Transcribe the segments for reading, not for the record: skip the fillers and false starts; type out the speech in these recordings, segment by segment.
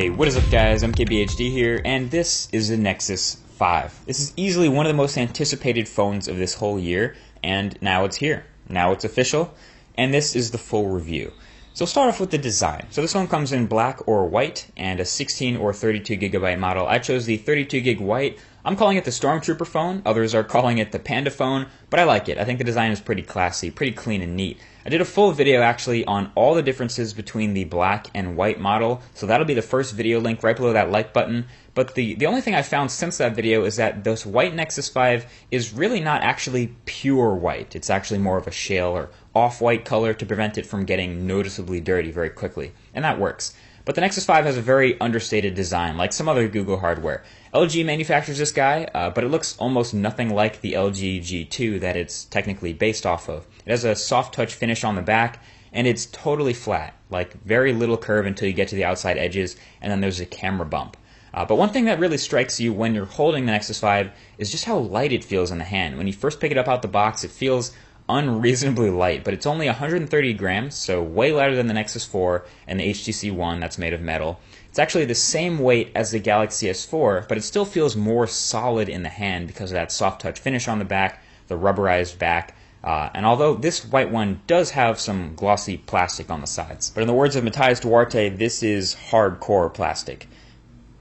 Hey, what is up guys, MKBHD here, and this is the Nexus 5. This is easily one of the most anticipated phones of this whole year, and now it's here. Now it's official, and this is the full review. So we'll start off with the design. So this phone comes in black or white, and a 16 or 32 gigabyte model. I chose the 32 gig white. I'm calling it the Stormtrooper phone, others are calling it the Panda phone, but I like it. I think the design is pretty classy, pretty clean and neat. I did a full video actually on all the differences between the black and white model, so that'll be the first video link right below that like button. But the only thing I found since that video is that this white Nexus 5 is really not actually pure white. It's actually more of a shale or off-white color to prevent it from getting noticeably dirty very quickly, and that works. But the Nexus 5 has a very understated design, like some other Google hardware. LG manufactures this guy, but it looks almost nothing like the LG G2 that it's technically based off of. It has a soft touch finish on the back, and it's totally flat, like very little curve until you get to the outside edges, and then there's a camera bump. But one thing that really strikes you when you're holding the Nexus 5 is just how light it feels in the hand. When you first pick it up out the box, it feels unreasonably light, but it's only 130 grams, so way lighter than the Nexus 4 and the HTC One that's made of metal. It's actually the same weight as the Galaxy S4, but it still feels more solid in the hand because of that soft touch finish on the back, the rubberized back, and although this white one does have some glossy plastic on the sides. But in the words of Matthias Duarte, this is hardcore plastic.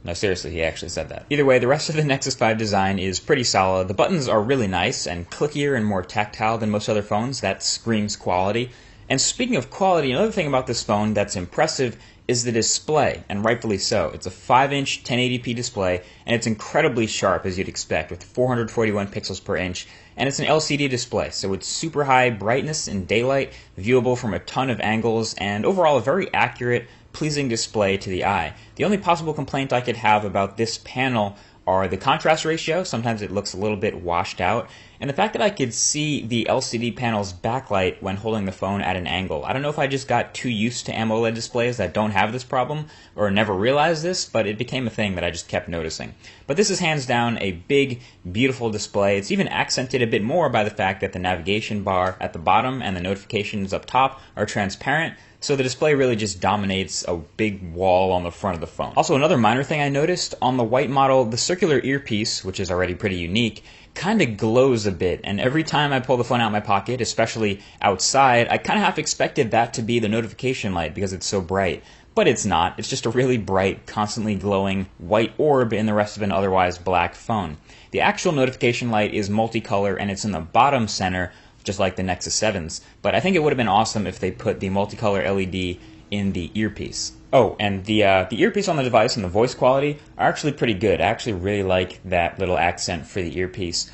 No, seriously, he actually said that. Either way, the rest of the Nexus 5 design is pretty solid. The buttons are really nice and clickier and more tactile than most other phones. That screams quality. And speaking of quality, another thing about this phone that's impressive is the display, and rightfully so. It's a 5-inch 1080p display, and it's incredibly sharp, as you'd expect, with 441 pixels per inch, and it's an LCD display, so it's super high brightness in daylight, viewable from a ton of angles, and overall a very accurate, pleasing display to the eye. The only possible complaint I could have about this panel are the contrast ratio. Sometimes it looks a little bit washed out, and the fact that I could see the LCD panel's backlight when holding the phone at an angle. I don't know if I just got too used to AMOLED displays that don't have this problem, or never realized this, but it became a thing that I just kept noticing. But this is hands down a big, beautiful display. It's even accented a bit more by the fact that the navigation bar at the bottom and the notifications up top are transparent, so the display really just dominates a big wall on the front of the phone. Also, another minor thing I noticed, on the white model, the circular earpiece, which is already pretty unique, kind of glows a bit, and every time I pull the phone out of my pocket, especially outside, I kind of half expected that to be the notification light because it's so bright. But it's not. It's just a really bright, constantly glowing white orb in the rest of an otherwise black phone. The actual notification light is multicolor, and it's in the bottom center, just like the Nexus 7s, but I think it would have been awesome if they put the multicolor LED in the earpiece. Oh, and the earpiece on the device and the voice quality are actually pretty good. I actually really like that little accent for the earpiece.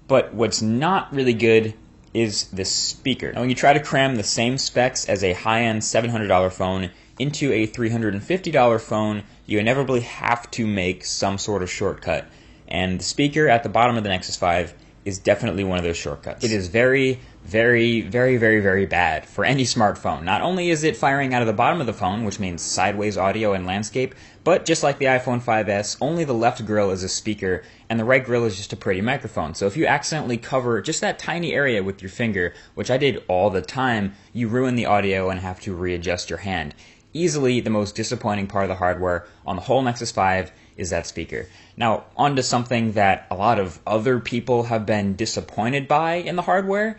But what's not really good is the speaker. Now, when you try to cram the same specs as a high-end $700 phone into a $350 phone, you inevitably have to make some sort of shortcut. And the speaker at the bottom of the Nexus 5 is definitely one of those shortcuts. It is very, very, very, very, very bad for any smartphone. Not only is it firing out of the bottom of the phone, which means sideways audio and landscape, but just like the iPhone 5S, only the left grill is a speaker, and the right grill is just a pretty microphone. So if you accidentally cover just that tiny area with your finger, which I did all the time, you ruin the audio and have to readjust your hand. Easily the most disappointing part of the hardware on the whole Nexus 5 is that speaker. Now, on to something that a lot of other people have been disappointed by in the hardware,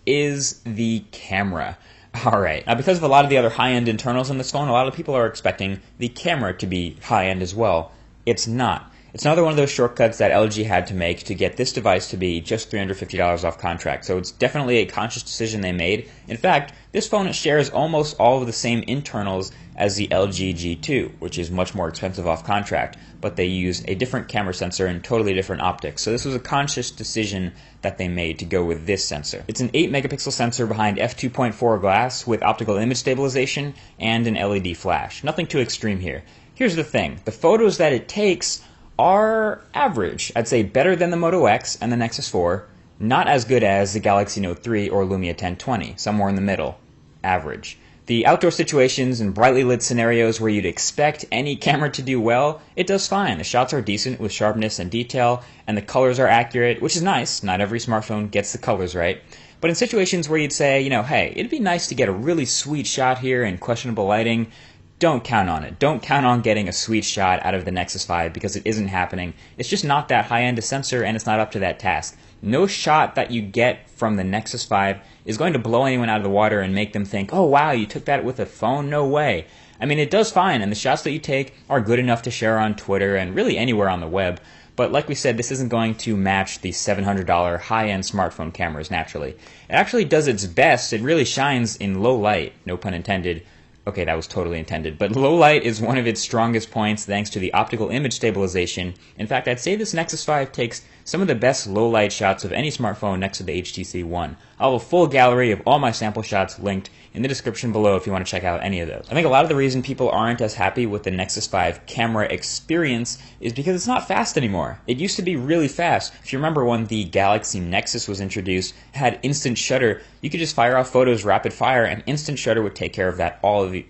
is the camera. Alright, now because of a lot of the other high-end internals in this phone, a lot of people are expecting the camera to be high-end as well. It's not. It's another one of those shortcuts that LG had to make to get this device to be just $350 off contract, so it's definitely a conscious decision they made. In fact, this phone shares almost all of the same internals as the LG G2, which is much more expensive off contract, but they use a different camera sensor and totally different optics. So this was a conscious decision that they made to go with this sensor. It's an 8 megapixel sensor behind f2.4 glass with optical image stabilization and an LED flash. Nothing too extreme here. Here's the thing, the photos that it takes are average. I'd say better than the Moto X and the Nexus 4, not as good as the Galaxy Note 3 or Lumia 1020, somewhere in the middle. Average. The outdoor situations and brightly lit scenarios where you'd expect any camera to do well, it does fine. The shots are decent with sharpness and detail, and the colors are accurate, which is nice. Not every smartphone gets the colors right. But in situations where you'd say, hey, it'd be nice to get a really sweet shot here in questionable lighting, don't count on it. Don't count on getting a sweet shot out of the Nexus 5 because it isn't happening. It's just not that high-end a sensor, and it's not up to that task. No shot that you get from the Nexus 5 is going to blow anyone out of the water and make them think, oh wow, you took that with a phone? No way. I mean, it does fine, and the shots that you take are good enough to share on Twitter and really anywhere on the web. But like we said, this isn't going to match the $700 high-end smartphone cameras naturally. It actually does its best. It really shines in low light, no pun intended. Okay, that was totally intended. But low light is one of its strongest points thanks to the optical image stabilization. In fact, I'd say this Nexus 5 takes some of the best low light shots of any smartphone next to the HTC One. I'll have a full gallery of all my sample shots linked in the description below if you want to check out any of those. I think a lot of the reason people aren't as happy with the Nexus 5 camera experience is because it's not fast anymore. It used to be really fast. If you remember when the Galaxy Nexus was introduced, it had instant shutter. You could just fire off photos rapid fire and instant shutter would take care of that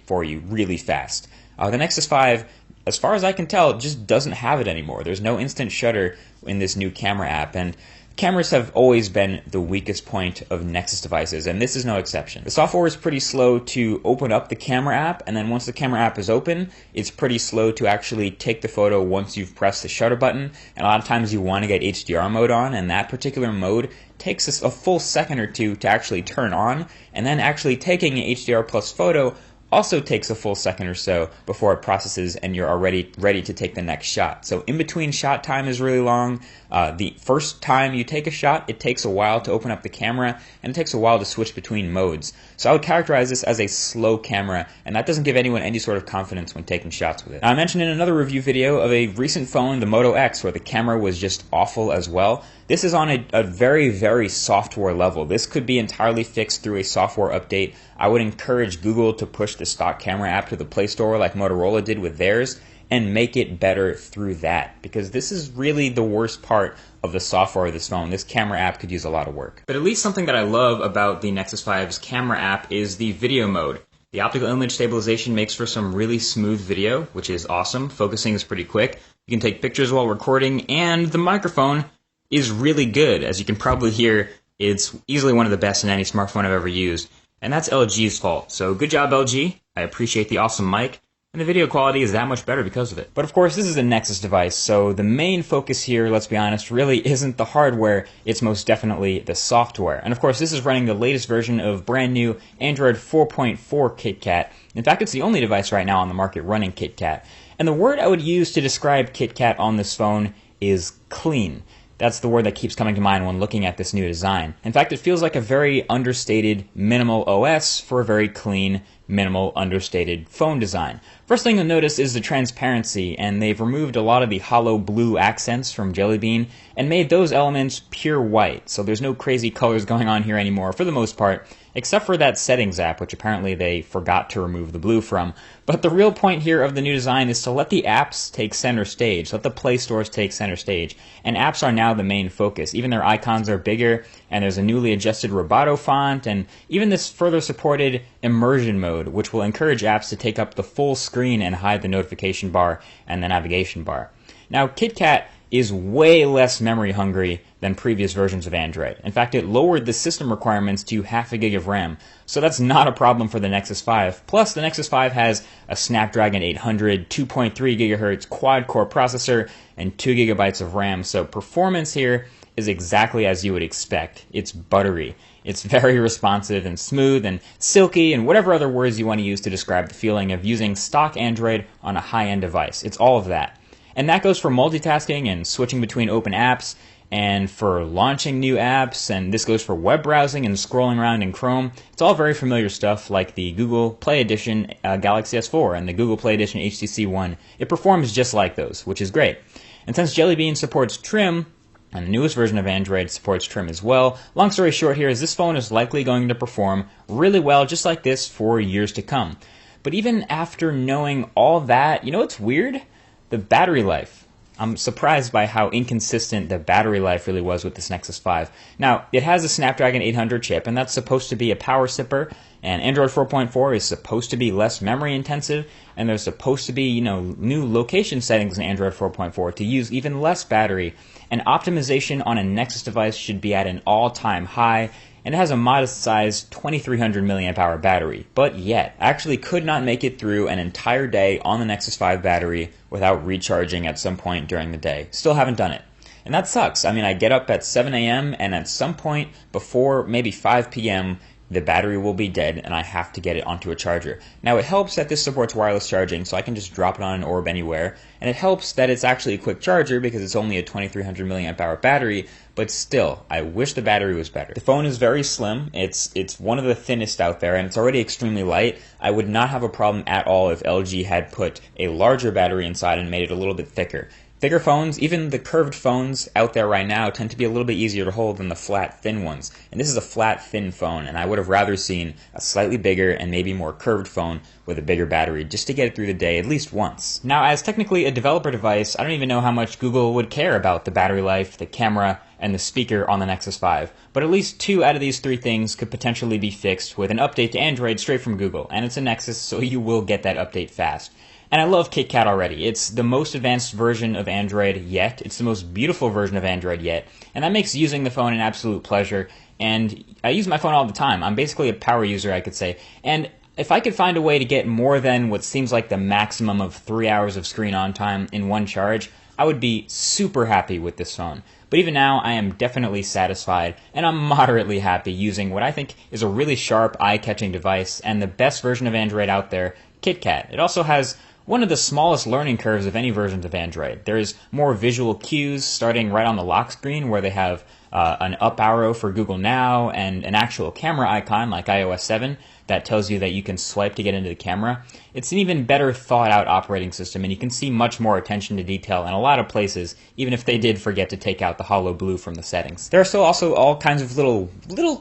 for you really fast. The Nexus 5, as far as I can tell, just doesn't have it anymore. There's no instant shutter in this new camera app, and cameras have always been the weakest point of Nexus devices, and this is no exception. The software is pretty slow to open up the camera app, and then once the camera app is open, it's pretty slow to actually take the photo once you've pressed the shutter button. And a lot of times you want to get HDR mode on, and that particular mode takes us a full second or two to actually turn on, and then actually taking an HDR plus photo also takes a full second or so before it processes and you're already ready to take the next shot. So in between shot time is really long. The first time you take a shot, it takes a while to open up the camera and it takes a while to switch between modes. So I would characterize this as a slow camera, and that doesn't give anyone any sort of confidence when taking shots with it. Now, I mentioned in another review video of a recent phone, the Moto X, where the camera was just awful as well. This is on a very, very software level. This could be entirely fixed through a software update. I would encourage Google to push the stock camera app to the Play Store like Motorola did with theirs and make it better through that, because this is really the worst part of the software of this phone. This camera app could use a lot of work. But at least something that I love about the Nexus 5's camera app is the video mode. The optical image stabilization makes for some really smooth video, which is awesome. Focusing is pretty quick. You can take pictures while recording, and the microphone is really good. As you can probably hear, it's easily one of the best in any smartphone I've ever used. And that's LG's fault. So good job, LG. I appreciate the awesome mic. And the video quality is that much better because of it. But of course, this is a Nexus device, so the main focus here, let's be honest, really isn't the hardware, it's most definitely the software. And of course, this is running the latest version of brand new Android 4.4 KitKat. In fact, it's the only device right now on the market running KitKat. And the word I would use to describe KitKat on this phone is clean. That's the word that keeps coming to mind when looking at this new design. In fact, it feels like a very understated, minimal OS for a very clean, minimal, understated phone design. First thing you'll notice is the transparency, and they've removed a lot of the hollow blue accents from Jelly Bean and made those elements pure white, so there's no crazy colors going on here anymore for the most part, except for that settings app, which apparently they forgot to remove the blue from. But the real point here of the new design is to let the apps take center stage, let the Play Stores take center stage, and apps are now the main focus. Even their icons are bigger, and there's a newly adjusted Roboto font, and even this further supported immersion mode, which will encourage apps to take up the full screen and hide the notification bar and the navigation bar. Now, KitKat is way less memory hungry than previous versions of Android. In fact, it lowered the system requirements to half a gig of RAM, so that's not a problem for the Nexus 5. Plus, the Nexus 5 has a Snapdragon 800 2.3 GHz quad-core processor and 2 GB of RAM, so performance here is exactly as you would expect. It's buttery. It's very responsive and smooth and silky and whatever other words you want to use to describe the feeling of using stock Android on a high-end device. It's all of that. And that goes for multitasking and switching between open apps, and for launching new apps, and this goes for web browsing and scrolling around in Chrome. It's all very familiar stuff like the Google Play Edition Galaxy S4 and the Google Play Edition HTC One. It performs just like those, which is great. And since Jelly Bean supports Trim, and the newest version of Android supports Trim as well, long story short here is this phone is likely going to perform really well just like this for years to come. But even after knowing all that, you know what's weird? The battery life. I'm surprised by how inconsistent the battery life really was with this Nexus 5. Now, it has a Snapdragon 800 chip, and that's supposed to be a power sipper, and Android 4.4 is supposed to be less memory intensive, and there's supposed to be, new location settings in Android 4.4 to use even less battery, and optimization on a Nexus device should be at an all-time high, and it has a modest-sized 2300 milliamp hour battery, but yet actually could not make it through an entire day on the Nexus 5 battery without recharging at some point during the day. Still haven't done it. And that sucks. I mean, I get up at 7 a.m. and at some point before maybe 5 p.m., the battery will be dead and I have to get it onto a charger. Now it helps that this supports wireless charging, so I can just drop it on an orb anywhere, and it helps that it's actually a quick charger because it's only a 2300 milliamp hour battery, but still, I wish the battery was better. The phone is very slim. It's one of the thinnest out there, and it's already extremely light. I would not have a problem at all if LG had put a larger battery inside and made it a little bit thicker. Bigger phones, even the curved phones out there right now, tend to be a little bit easier to hold than the flat, thin ones. And this is a flat, thin phone, and I would have rather seen a slightly bigger and maybe more curved phone with a bigger battery just to get it through the day at least once. Now, as technically a developer device, I don't even know how much Google would care about the battery life, the camera, and the speaker on the Nexus 5. But at least 2 out of these 3 things could potentially be fixed with an update to Android straight from Google. And it's a Nexus, so you will get that update fast. And I love KitKat already. It's the most advanced version of Android yet. It's the most beautiful version of Android yet. And that makes using the phone an absolute pleasure. And I use my phone all the time. I'm basically a power user, I could say. And if I could find a way to get more than what seems like the maximum of 3 hours of screen on time in one charge, I would be super happy with this phone. But even now, I am definitely satisfied, and I'm moderately happy using what I think is a really sharp, eye-catching device and the best version of Android out there, KitKat. It also has one of the smallest learning curves of any versions of Android. There's more visual cues starting right on the lock screen where they have an up arrow for Google Now and an actual camera icon like iOS 7 that tells you that you can swipe to get into the camera. It's an even better thought out operating system, and you can see much more attention to detail in a lot of places, even if they did forget to take out the hollow blue from the settings. There are still also all kinds of little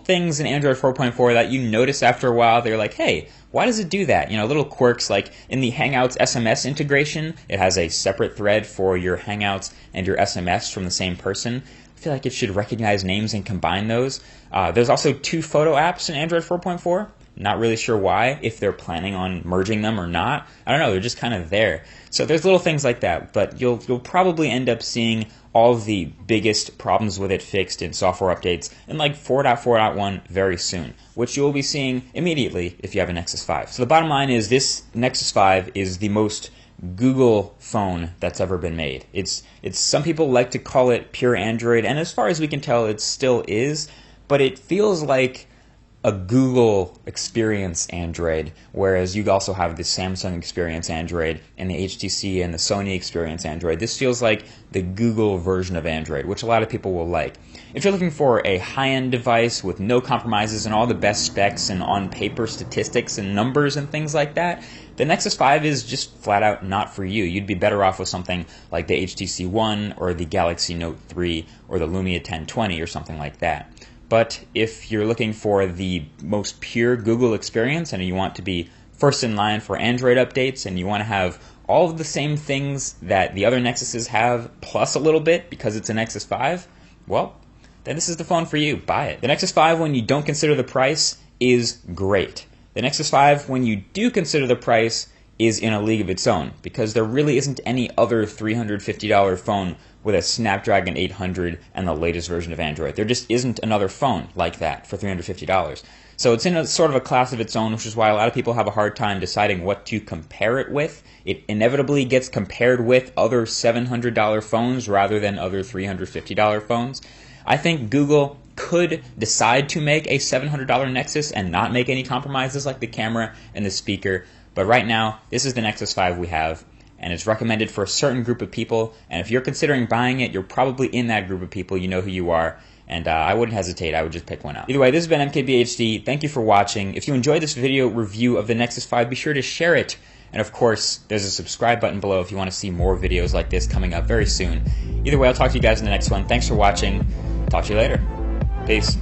things in Android 4.4 that you notice after a while. They're like, hey, why does it do that? You know, little quirks like in the Hangouts SMS integration, it has a separate thread for your Hangouts and your SMS from the same person. I feel like it should recognize names and combine those. There's also 2 photo apps in Android 4.4. Not really sure why, if they're planning on merging them or not. I don't know, they're just kind of there. So there's little things like that, but you'll probably end up seeing all of the biggest problems with it fixed in software updates in like 4.4.1 very soon, which you'll be seeing immediately if you have a Nexus 5. So the bottom line is this Nexus 5 is the most Google phone that's ever been made. It's some people like to call it pure Android, and as far as we can tell, it still is, but it feels like a Google experience Android, whereas you also have the Samsung experience Android and the HTC and the Sony experience Android. This feels like the Google version of Android, which a lot of people will like. If you're looking for a high-end device with no compromises and all the best specs and on-paper statistics and numbers and things like that, the Nexus 5 is just flat out not for you. You'd be better off with something like the HTC One or the Galaxy Note 3 or the Lumia 1020 or something like that. But if you're looking for the most pure Google experience and you want to be first in line for Android updates and you want to have all of the same things that the other Nexuses have plus a little bit because it's a Nexus 5, well, then this is the phone for you. Buy it. The Nexus 5, when you don't consider the price, is great. The Nexus 5, when you do consider the price, is in a league of its own because there really isn't any other $350 phone with a Snapdragon 800 and the latest version of Android. There just isn't another phone like that for $350. So it's in a sort of a class of its own, which is why a lot of people have a hard time deciding what to compare it with. It inevitably gets compared with other $700 phones rather than other $350 phones. I think Google could decide to make a $700 Nexus and not make any compromises like the camera and the speaker, but right now, this is the Nexus 5 we have, and it's recommended for a certain group of people, and if you're considering buying it, you're probably in that group of people. You know who you are, and I wouldn't hesitate. I would just pick one up. Either way, this has been MKBHD. Thank you for watching. If you enjoyed this video review of the Nexus 5, be sure to share it, and of course, there's a subscribe button below if you want to see more videos like this coming up very soon. Either way, I'll talk to you guys in the next one. Thanks for watching. Talk to you later. Peace.